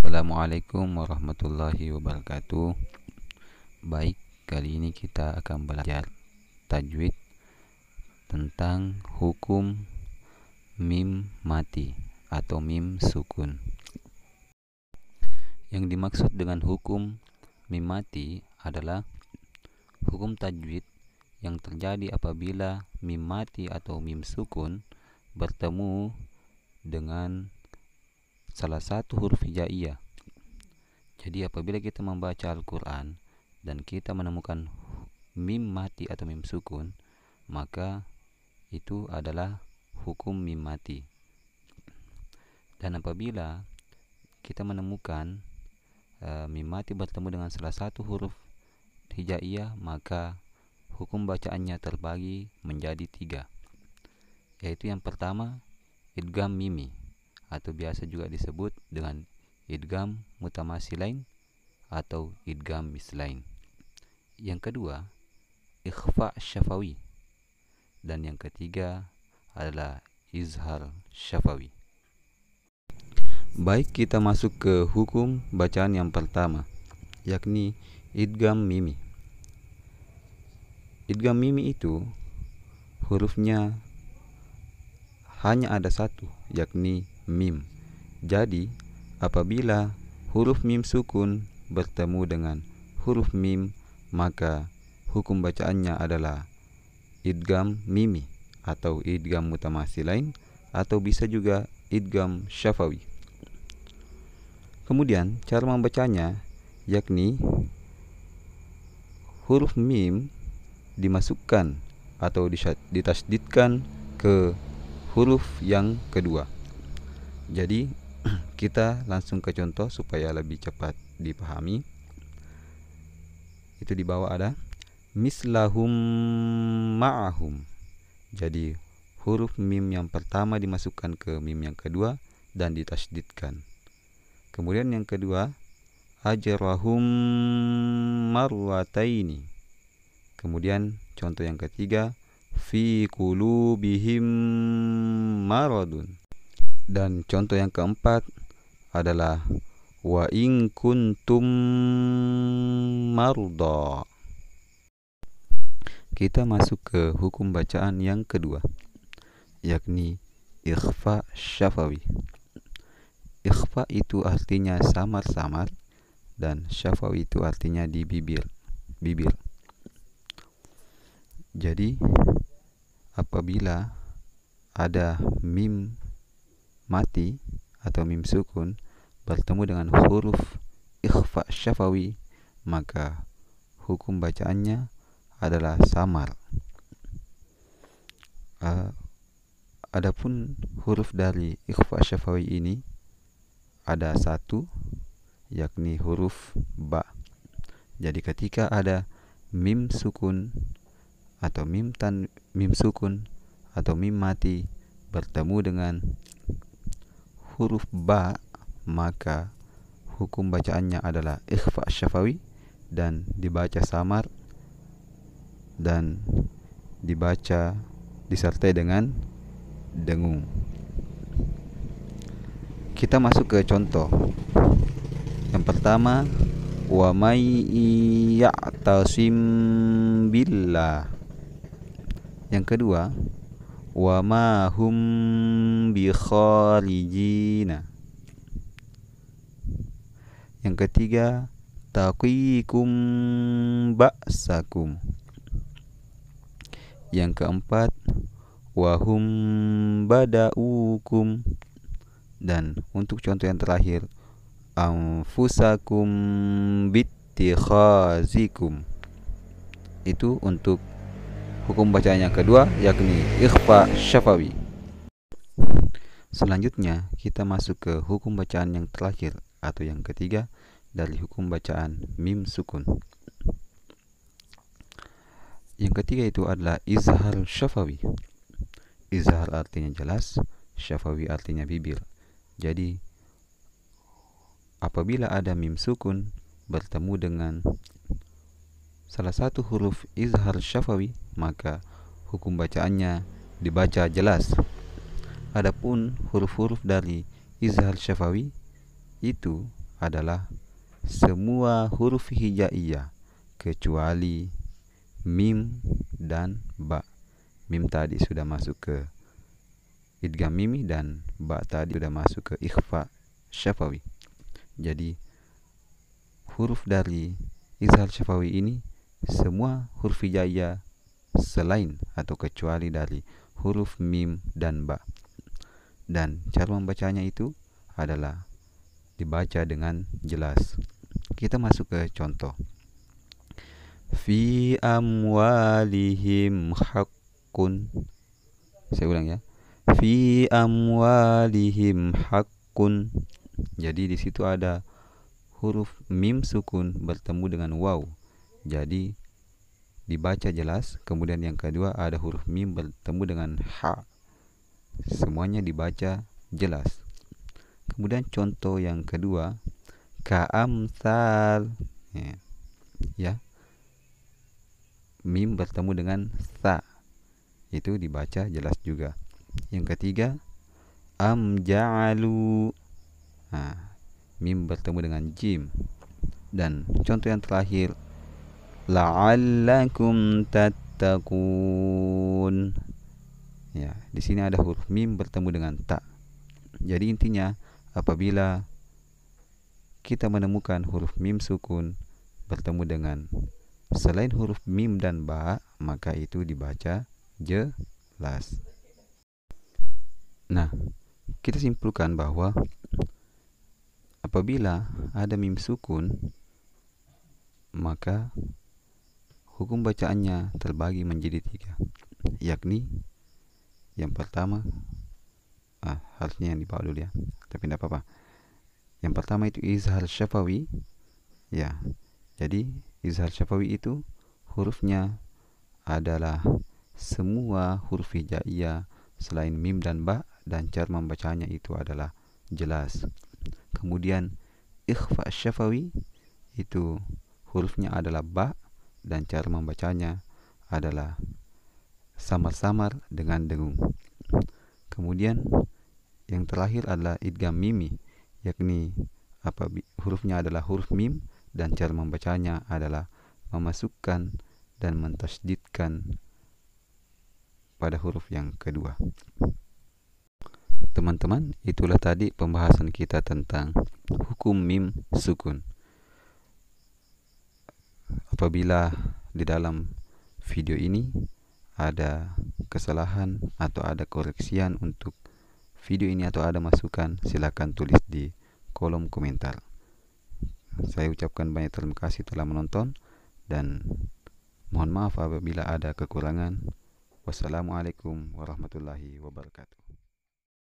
Assalamualaikum warahmatullahi wabarakatuh. Baik, kali ini kita akan belajar tajwid tentang hukum mim mati atau mim sukun. Yang dimaksud dengan hukum mim mati adalah hukum tajwid yang terjadi apabila mim mati atau mim sukun bertemu dengan salah satu huruf hijaiyah. Jadi apabila kita membaca Al-Quran dan kita menemukan mim mati atau mim sukun, maka itu adalah hukum mim mati. Dan apabila kita menemukan mim mati bertemu dengan salah satu huruf hijaiyah, maka hukum bacaannya terbagi menjadi 3, yaitu yang pertama idgham mimi atau biasa juga disebut dengan idgham mutamasilain atau idgham mislain. Yang kedua ikhfa syafawi, dan yang ketiga adalah izhar syafawi. Baik, kita masuk ke hukum bacaan yang pertama, yakni idgham mimi. Idgham mimi itu hurufnya hanya ada satu, yakni mim. Jadi apabila huruf mim sukun bertemu dengan huruf mim, maka hukum bacaannya adalah idgham mimi atau idgham mutamasilain atau bisa juga idgham syafawi. Kemudian cara membacanya yakni huruf mim dimasukkan atau ditasdidkan ke huruf yang kedua. Jadi kita langsung ke contoh supaya lebih cepat dipahami. Itu di bawah ada mislahum ma'ahum. Jadi huruf mim yang pertama dimasukkan ke mim yang kedua dan ditasdidkan. Kemudian yang kedua ajrahum marwataini. Kemudian contoh yang ketiga fi qulubihim maradun. Dan contoh yang keempat adalah wa in kuntum marda. Kita masuk ke hukum bacaan yang kedua, yakni ikhfa syafawi. Ikhfa itu artinya samar-samar dan syafawi itu artinya di bibir. Jadi apabila ada mim mati atau mim sukun bertemu dengan huruf ikhfa syafawi, maka hukum bacaannya adalah samar. Adapun huruf dari ikhfa syafawi ini ada satu, yakni huruf ba. Jadi ketika ada mim sukun atau mim sukun atau mim mati bertemu dengan huruf ba, maka hukum bacaannya adalah ikhfa syafawi dan dibaca samar dan dibaca disertai dengan dengung. Kita masuk ke contoh. Yang pertama wa may ya'tasim billah. Yang kedua wa ma hum bi kharijina. Yang ketiga taqikum ba'sakum. Yang keempat wa hum bada'ukum. Dan untuk contoh yang terakhir anfusakum bittikhazikum. Itu untuk hukum bacaan yang kedua, yakni ikhfa syafawi. Selanjutnya kita masuk ke hukum bacaan yang terakhir atau yang ketiga dari hukum bacaan mim sukun. Yang ketiga itu adalah izhar syafawi. Izhar artinya jelas, syafawi artinya bibir. Jadi apabila ada mim sukun bertemu dengan salah satu huruf izhar syafawi, maka hukum bacaannya dibaca jelas. Adapun huruf-huruf dari izhar syafawi itu adalah semua huruf hijaiyah kecuali mim dan ba. Mim tadi sudah masuk ke idgham mimi dan ba tadi sudah masuk ke ikhfa syafawi. Jadi huruf dari izhar syafawi ini semua huruf hijaiyah selain atau kecuali dari huruf mim dan ba. Dan cara membacanya itu adalah dibaca dengan jelas. Kita masuk ke contoh. Fi amwalihim haqqun. Saya ulang ya. Fi amwalihim haqqun. Jadi di situ ada huruf mim sukun bertemu dengan waw. Jadi dibaca jelas. Kemudian yang kedua ada huruf mim bertemu dengan ha. Semuanya dibaca jelas. Kemudian contoh yang kedua, ka'amsal. Ya. Mim bertemu dengan sa. Itu dibaca jelas juga. Yang ketiga, amja'alu. Mim bertemu dengan jim. Dan contoh yang terakhir, la'allakum tattaqun. Ya, di sini ada huruf mim bertemu dengan ta. Jadi intinya apabila kita menemukan huruf mim sukun bertemu dengan selain huruf mim dan ba, maka itu dibaca jelas. Nah, kita simpulkan bahwa apabila ada mim sukun, maka hukum bacaannya terbagi menjadi 3, yakni yang pertama, harusnya yang di bawah dulu ya, tapi tidak apa-apa. Yang pertama itu izhar syafawi. Ya, jadi izhar syafawi itu hurufnya adalah semua huruf hijaiyah selain mim dan ba, dan cara membacanya itu adalah jelas. Kemudian ikhfa syafawi itu hurufnya adalah ba, dan cara membacanya adalah samar-samar dengan dengung. Kemudian yang terakhir adalah idgham mimi, yakni hurufnya adalah huruf mim dan cara membacanya adalah memasukkan dan mentasydidkan pada huruf yang kedua. Teman-teman, itulah tadi pembahasan kita tentang hukum mim sukun. Apabila di dalam video ini ada kesalahan atau ada koreksian untuk video ini atau ada masukan, silakan tulis di kolom komentar. Saya ucapkan banyak terima kasih telah menonton dan mohon maaf apabila ada kekurangan. Wassalamualaikum warahmatullahi wabarakatuh.